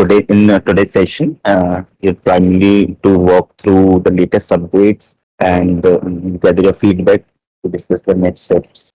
today's session, is primarily to walk through the latest updates and gather your feedback to discuss the next steps.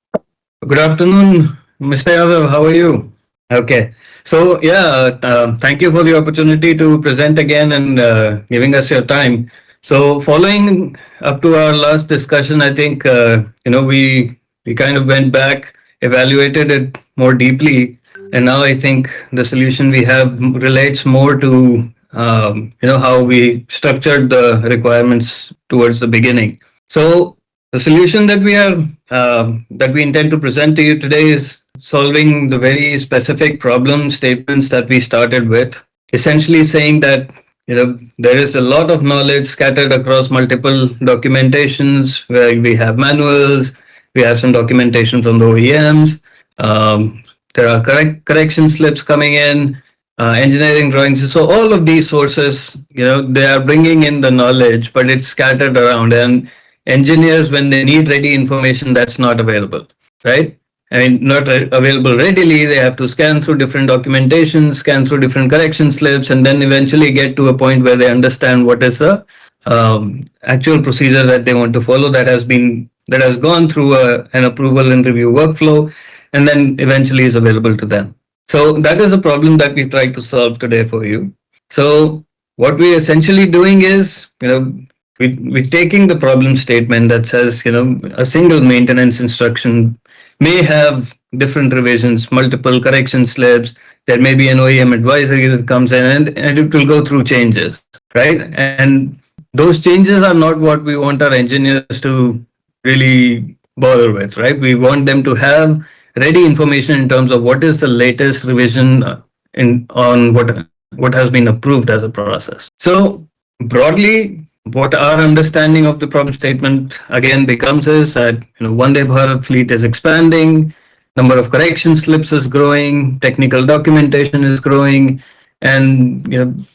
Good afternoon, Mr. Yadav. How are you? Okay. So, yeah, thank you for the opportunity to present again and giving us your time. So, following up to our last discussion, I think, we kind of went back, evaluated it more deeply. And now I think the solution we have relates more to, how we structured the requirements towards the beginning. So, the solution that we intend to present to you today is solving the very specific problem statements that we started with. Essentially, saying that there is a lot of knowledge scattered across multiple documentations where we have manuals, we have some documentation from the OEMs. There are correction slips coming in, engineering drawings. So all of these sources, they are bringing in the knowledge, but it's scattered around. And engineers, when they need ready information, that's not available, right? I mean, not available readily. They have to scan through different documentation, scan through different correction slips, and then eventually get to a point where they understand what is the actual procedure that they want to follow that has gone through an approval and review workflow, and then eventually is available to them. So that is a problem that we try to solve today for you. So what we're essentially doing is, we're taking the problem statement that says, a single maintenance instruction may have different revisions, multiple correction slips. There may be an OEM advisory that comes in and it will go through changes, right? And those changes are not what we want our engineers to really bother with, right? We want them to have ready information in terms of what is the latest revision on what has been approved as a process. So broadly, what our understanding of the problem statement again becomes is that Vande Bharat fleet is expanding, number of correction slips is growing, technical documentation is growing, and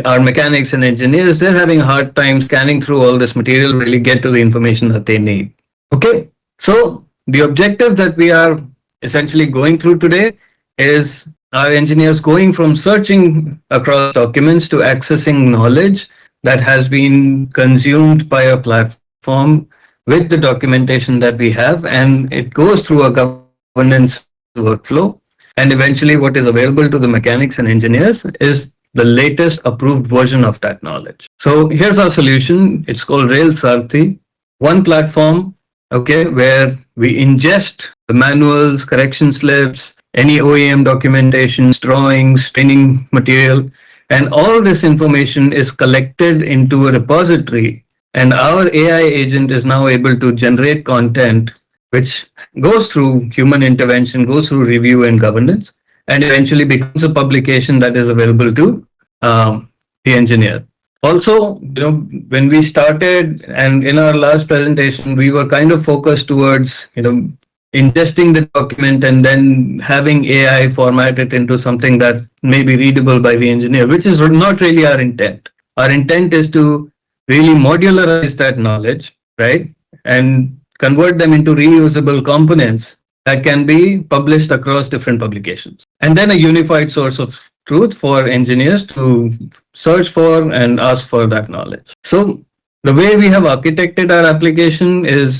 our mechanics and engineers, they're having a hard time scanning through all this material, really get to the information that they need. Okay, so the objective that we are essentially going through today is our engineers going from searching across documents to accessing knowledge that has been consumed by a platform with the documentation that we have, and it goes through a governance workflow. And eventually, what is available to the mechanics and engineers is the latest approved version of that knowledge. So here's our solution. It's called Rail Sarthi. One platform, okay, where we ingest the manuals, correction slips, any OEM documentation, drawings, training material, and all this information is collected into a repository, and our AI agent is now able to generate content which goes through human intervention, goes through review and governance, and eventually becomes a publication that is available to the engineer. Also, when we started and in our last presentation, we were kind of focused towards, ingesting the document and then having AI format it into something that may be readable by the engineer, which is not really our intent. Our intent is to really modularize that knowledge, right? And convert them into reusable components that can be published across different publications. And then a unified source of truth for engineers to search for and ask for that knowledge. So the way we have architected our application is,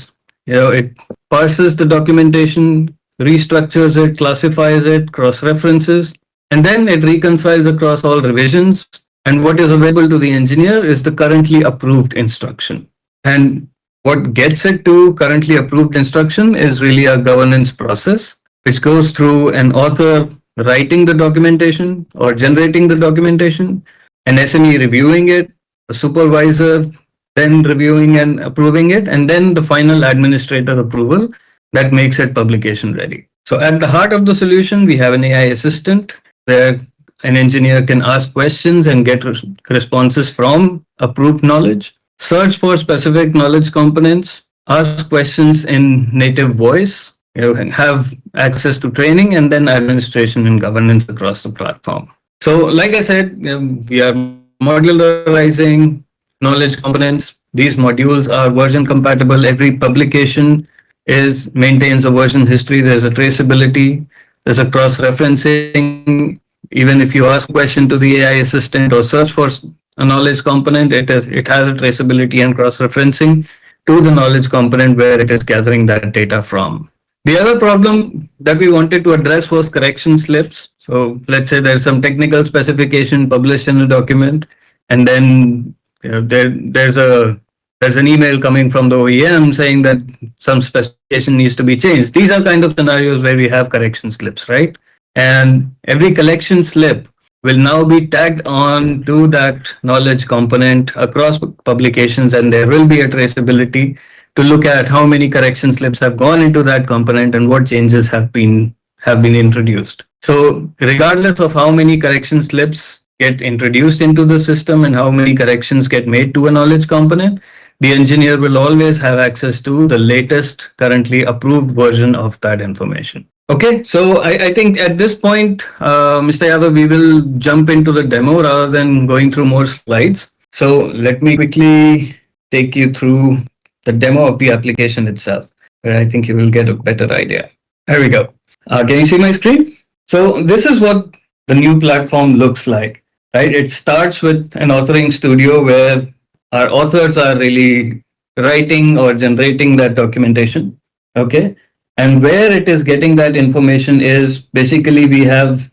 it parses the documentation, restructures it, classifies it, cross-references, and then it reconciles across all revisions. And what is available to the engineer is the currently approved instruction. And what gets it to currently approved instruction is really a governance process, which goes through an author writing the documentation or generating the documentation, an SME reviewing it, a supervisor then reviewing and approving it, and then the final administrator approval that makes it publication ready. So at the heart of the solution, we have an AI assistant where an engineer can ask questions and get responses from approved knowledge, search for specific knowledge components, ask questions in native voice, and have access to training and then administration and governance across the platform. So like I said, we are modularizing knowledge components. These modules are version compatible. Every publication maintains a version history. There's a traceability. There's a cross-referencing. even if you ask a question to the AI assistant or search for a knowledge component, it has a traceability and cross-referencing to the knowledge component where it is gathering that data from. The other problem that we wanted to address was correction slips. So let's say there's some technical specification published in a document, and then there's an email coming from the OEM saying that some specification needs to be changed. These are kind of scenarios where we have correction slips, right? And every collection slip will now be tagged on to that knowledge component across publications, and there will be a traceability to look at how many correction slips have gone into that component and what changes have been introduced. So regardless of how many correction slips get introduced into the system and how many corrections get made to a knowledge component, the engineer will always have access to the latest currently approved version of that information. Okay, so I think at this point, Mr. Yadav, we will jump into the demo rather than going through more slides. So let me quickly take you through the demo of the application itself, where I think you will get a better idea. There we go. Can you see my screen? So this is what the new platform looks like, right? It starts with an authoring studio where our authors are really writing or generating that documentation. Okay. And where it is getting that information is basically we have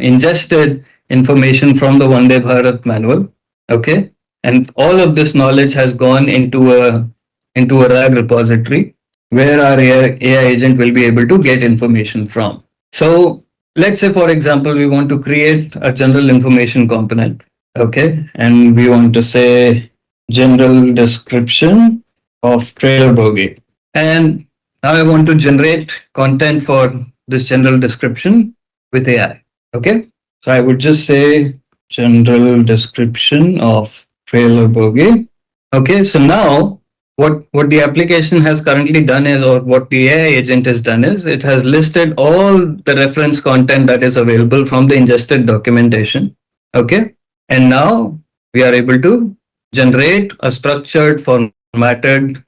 ingested information from the Vande Bharat manual. Okay. And all of this knowledge has gone into a RAG repository where our AI agent will be able to get information from. So let's say, for example, we want to create a general information component. Okay. And we want to say general description of trailer bogie. And now I want to generate content for this general description with AI. Okay. So I would just say general description of trailer bogie. Okay. So now what the application has currently done is, or what the AI agent has done is, it has listed all the reference content that is available from the ingested documentation. Okay. And now we are able to generate a structured formatted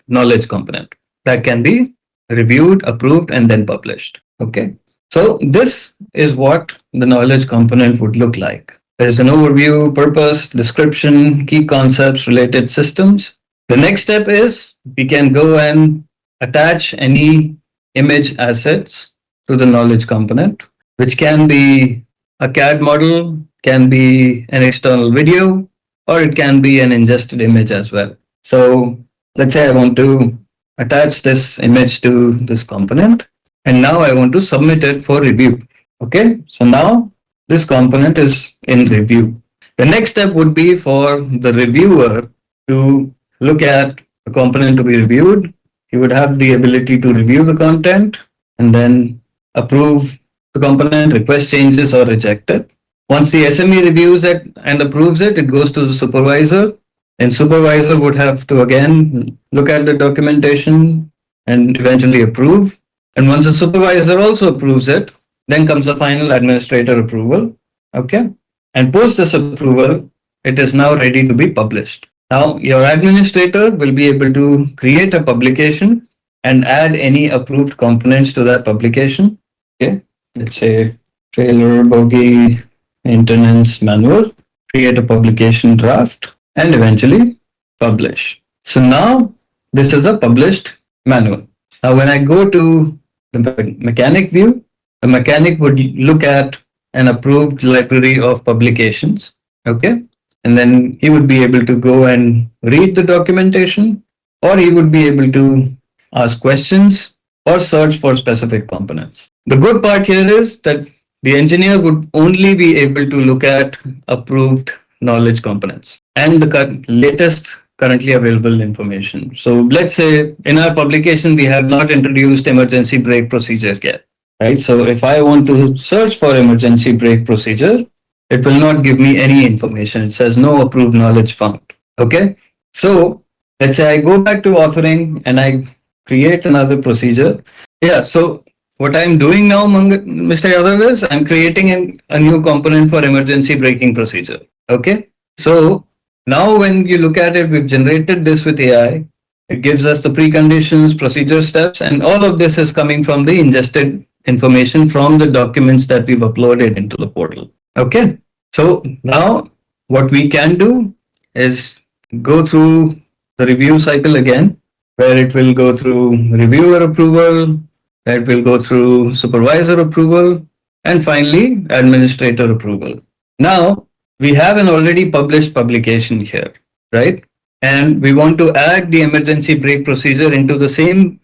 knowledge component that can be reviewed, approved, and then published. Okay. So this is what the knowledge component would look like. There is an overview, purpose, description, key concepts, related systems. The next step is we can go and attach any image assets to the knowledge component, which can be a CAD model, can be an external video, or it can be an ingested image as well. So let's say I want to attach this image to this component, and now I want to submit it for review. Okay, so now this component is in review. The next step would be for the reviewer to look at the component to be reviewed. He would have the ability to review the content and then approve the component, request changes, or reject it. Once the SME reviews it and approves it, it goes to the supervisor, and supervisor would have to again look at the documentation and eventually approve. And once the supervisor also approves it, then comes the final administrator approval. Okay. And post this approval, it is now ready to be published. Now your administrator will be able to create a publication and add any approved components to that publication. Okay. Let's say trailer bogie maintenance manual, create a publication draft, and eventually publish. So now this is a published manual. Now when I go to the mechanic view, the mechanic would look at an approved library of publications. Okay. And then he would be able to go and read the documentation, or he would be able to ask questions or search for specific components. The good part here is that the engineer would only be able to look at approved knowledge components and the latest currently available information. So let's say in our publication, we have not introduced emergency brake procedure yet, right? So if I want to search for emergency brake procedure, it will not give me any information. It says no approved knowledge found. Okay. So let's say I go back to authoring and I create another procedure. Yeah. So what I'm doing now, Mr. Yadav, is I'm creating a new component for emergency braking procedure. Okay. So now when you look at it, we've generated this with AI. It gives us the preconditions, procedure steps, and all of this is coming from the ingested information from the documents that we've uploaded into the portal. Okay. So now what we can do is go through the review cycle again, where it will go through reviewer approval, it will go through supervisor approval, and finally administrator approval. Now we have an already published publication here, right? And we want to add the emergency brake procedure into the same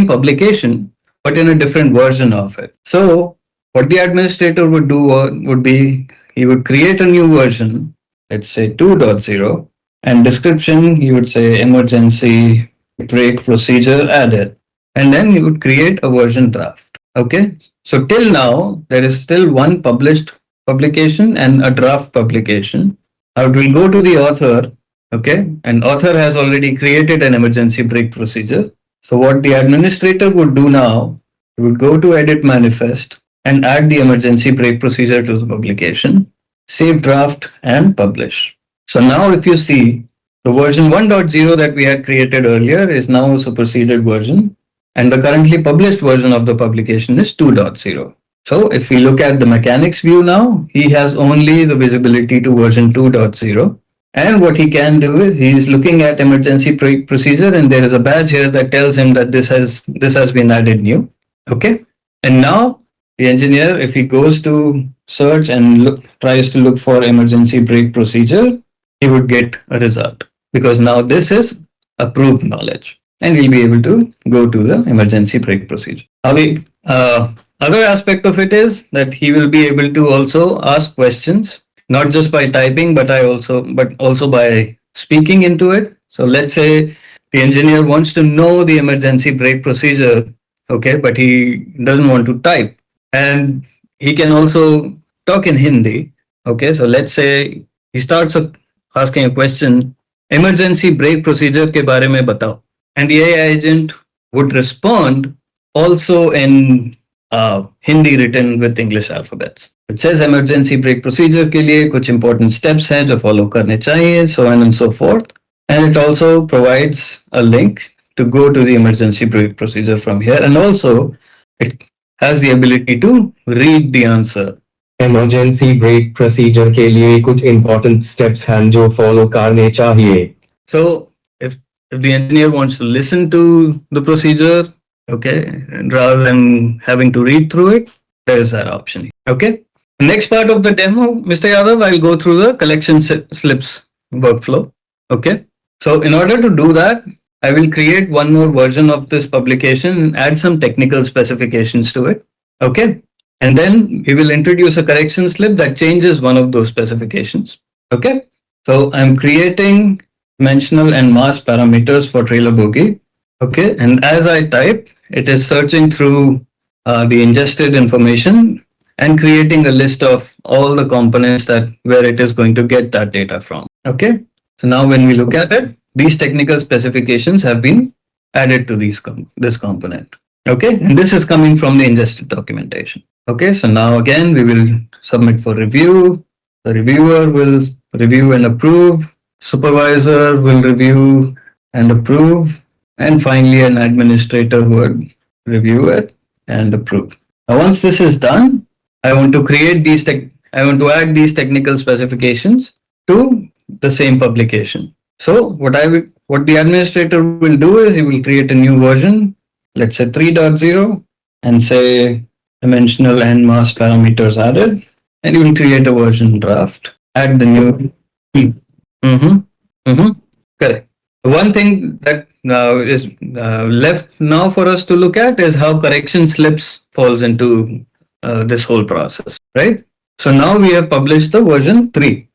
publication, but in a different version of it. So what the administrator would do would be he would create a new version, let's say 2.0, and description he would say emergency brake procedure added, and then he would create a version draft. Okay, so till now there is still one published publication and a draft publication. I will go to the author. Okay, and author has already created an emergency brake procedure. So what the administrator would do now, he would go to edit manifest and add the emergency brake procedure to the publication, save draft and publish. So now if you see, the version 1.0 that we had created earlier is now a superseded version, and the currently published version of the publication is 2.0. So if we look at the mechanics view now, he has only the visibility to version 2.0. And what he can do is he is looking at emergency brake procedure, and there is a badge here that tells him that this has been added new. Okay. And now the engineer, if he goes to search and tries to look for emergency brake procedure, he would get a result, because now this is approved knowledge, and he'll be able to go to the emergency brake procedure. Other aspect of it is that he will be able to also ask questions, not just by typing, but also by speaking into it. So let's say the engineer wants to know the emergency brake procedure, okay, but he doesn't want to type, and he can also talk in Hindi. Okay, so let's say he starts asking a question, emergency brake procedure के बारे में बताओ, and the AI agent would respond also in Hindi written with English alphabets. It says emergency brake procedure के लिए कुछ important steps हैं जो follow करने चाहिए, so on and so forth. And it also provides a link to go to the emergency brake procedure from here, and also it has the ability to read the answer. Emergency brake procedure के लिए कुछ important steps हैं जो follow करने चाहिए. So if the engineer wants to listen to the procedure, okay, rather than having to read through it, there is that option. Okay. Next part of the demo, Mr. Yadav, I'll go through the collection slips workflow. Okay. So in order to do that, I will create one more version of this publication and add some technical specifications to it. Okay. And then we will introduce a correction slip that changes one of those specifications. Okay. So I'm creating dimensional and mass parameters for trailer bogie. Okay. And as I type, it is searching through the ingested information and creating a list of all the components where it is going to get that data from. Okay. So now when we look at it, these technical specifications have been added to this component. Okay. And this is coming from the ingested documentation. Okay. So now again, we will submit for review. The reviewer will review and approve. Supervisor will review and approve. And finally, an administrator would review it and approve. Now, once this is done, I want to add these technical specifications to the same publication. So what the administrator will do is he will create a new version, let's say 3.0, and say dimensional and mass parameters added, and he will create a version draft, add the new. Correct. One thing that is left now for us to look at is how correction slips falls into this whole process, right? So now we have published the version 3,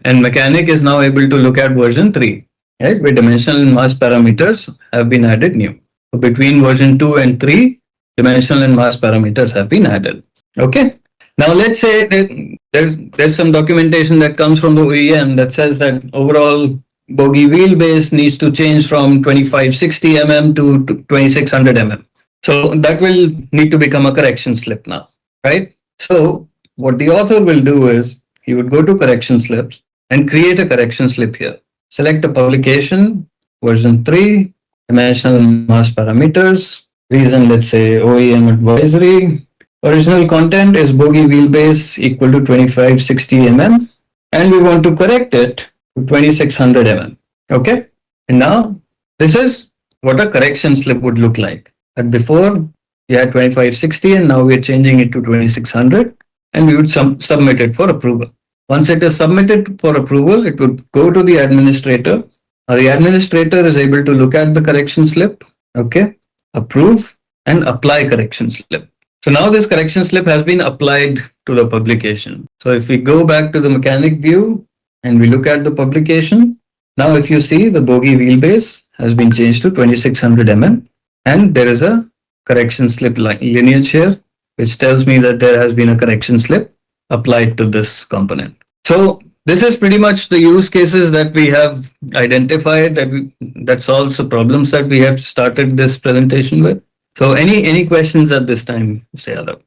and Mechanic is now able to look at version 3, right? Where dimensional and mass parameters have been added new. So between version 2 and 3, dimensional and mass parameters have been added. Okay. Now let's say that there's some documentation that comes from the OEM that says that overall bogie wheelbase needs to change from 2560 mm to 2600 mm. So that will need to become a correction slip now, right? So what the author will do is he would go to correction slips and create a correction slip here. Select a publication, version 3, dimensional mass parameters, reason, let's say OEM advisory. Original content is bogie wheelbase equal to 2560 mm, and we want to correct it to 2600 mm. Okay. And now this is what a correction slip would look like. And before we had 2560 and now we're changing it to 2600, and we would submit it for approval. Once it is submitted for approval, it would go to the administrator. The administrator is able to look at the correction slip, okay, approve and apply correction slip. So now this correction slip has been applied to the publication. So if we go back to the mechanic view and we look at the publication, now if you see the bogie wheelbase has been changed to 2600 mm, and there is a correction slip lineage here, which tells me that there has been a correction slip applied to this component. So this is pretty much the use cases that we have identified that solves the problems that we have started this presentation with. So any questions at this time, Sayadav?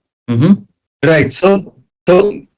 Right. So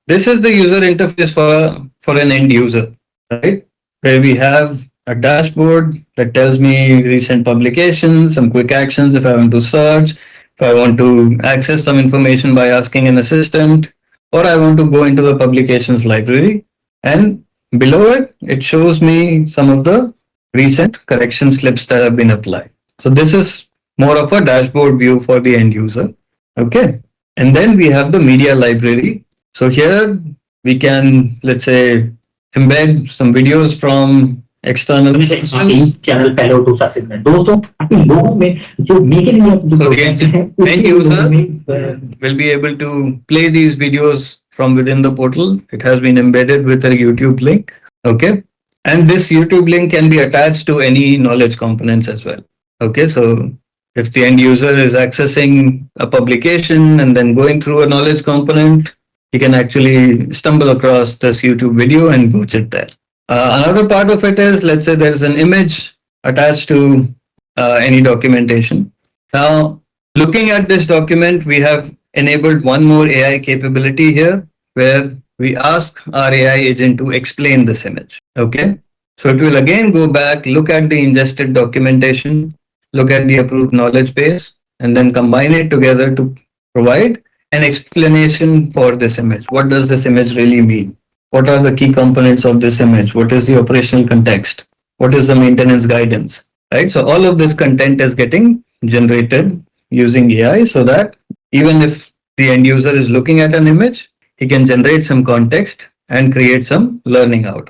this is the user interface for an end user, right? Where we have a dashboard that tells me recent publications, some quick actions if I want to search, if I want to access some information by asking an assistant, or I want to go into the publications library. And below it, it shows me some of the recent correction slips that have been applied. So this is more of a dashboard view for the end user. Okay. And then we have the media library. So here we can, let's say, embed some videos from external. Channel पहले और दूसरा segment दोस्तों अपने लोगों में जो make in India So the end user will be able to play these videos from within the portal. It has been embedded with a YouTube link. Okay. And this YouTube link can be attached to any knowledge components as well. Okay. So if the end user is accessing a publication and then going through a knowledge component, he can actually stumble across this YouTube video and watch it there. Another part of it is, let's say there's an image attached to any documentation. Now, looking at this document, we have enabled one more AI capability here where we ask our AI agent to explain this image. Okay. So it will again go back, look at the ingested documentation, look at the approved knowledge base, and then combine it together to provide an explanation for this image. What does this image really mean? What are the key components of this image? What is the operational context? What is the maintenance guidance? Right? So all of this content is getting generated using AI so that even if the end user is looking at an image, he can generate some context and create some learning out of it.